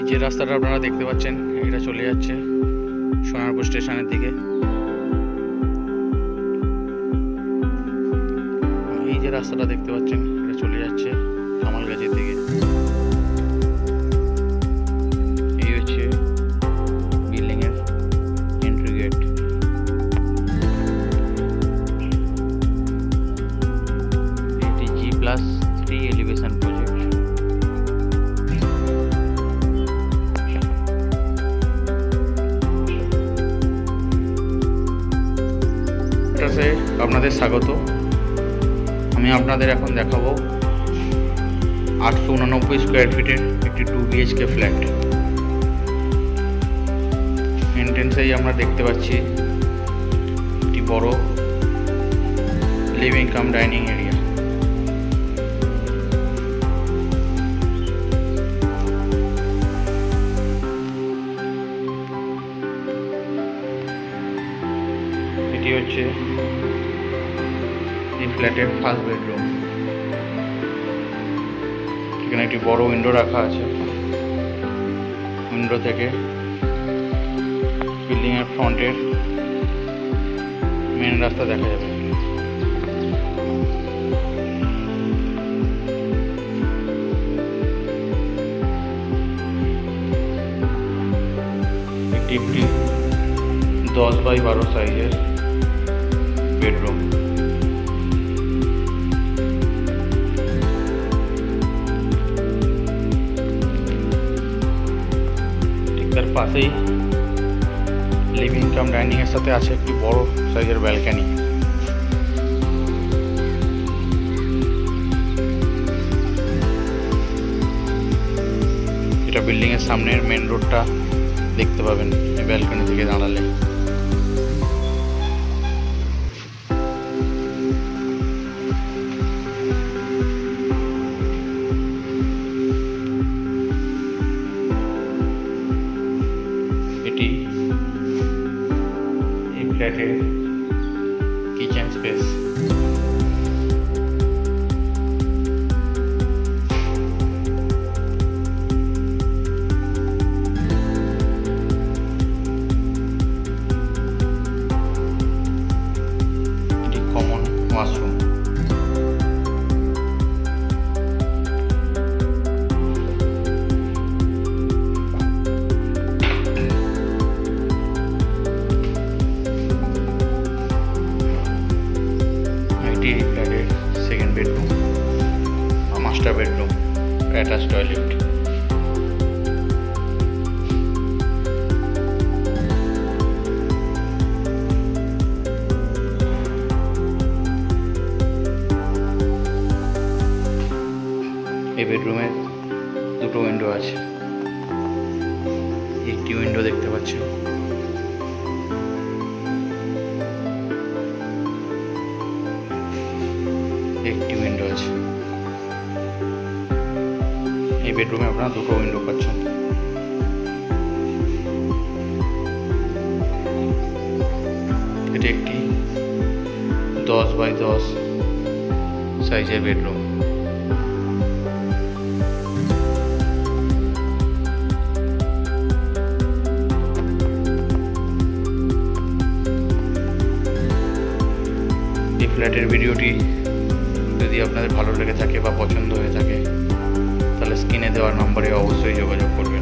যে রাস্তাটা আপনারা দেখতে পাচ্ছেন এটা চলে যাচ্ছে সোনারপুর স্টেশনের দিকে। এই যে রাস্তাটা দেখতে পাচ্ছেন এটা চলে যাচ্ছে কামালগাছির দিকে। এই হচ্ছে বিল্ডিং এর এন্ট্রি গেট। এটি G+3 এলিভেশন প্রজেক্ট। আপনাদের স্বাগত। আমি আপনাদের এখন দেখাবো 889 স্কোয়ার ফিটের একটি 2 BHK ফ্ল্যাট। এন্ট্রেন্সেই আমরা দেখতে পাচ্ছি একটি বড় লিভিং কাম ডাইনিং এরিয়া। এটি হচ্ছে এই ফ্ল্যাটের ফার্স্ট বেডরুম। এখানে একটি বড় উইন্ডো রাখা আছে। উইন্ডো থেকে বিল্ডিং এর ফ্রন্টের মেন রাস্তা দেখা যাবে। একটি 10x12 সাইজের বেডরুম। তার পাশেই লিভিং কাম ডাইনিং এর সাথে আছে একটি বড় সাইজের ব্যালকনি। এটা বিল্ডিং এর সামনের মেন রোডটা দেখতে পাবেন এই ব্যালকনি থেকে দাঁড়ালে। এটি এই ফ্ল্যাটের কিচেন স্পেস। এটি common washroom. Second bedroom, master bedroom, attach toilet. এই বেডরুমে দুটো উইন্ডো আছে। একটি উইন্ডো দেখতে পাচ্ছেন। একটি উইন্ডো আছে। এই বেডরুমে আপনারা দুটো উইন্ডো পাচ্ছেন। এটি একটি 10x10 সাইজের বেডরুম। এই ফ্ল্যাটের ভিডিওটি যদি আপনাদের ভালো লেগে থাকে বা পছন্দ হয়ে থাকে তাহলে স্ক্রিনে দেওয়ার নম্বরে অবশ্যই যোগাযোগ করবেন।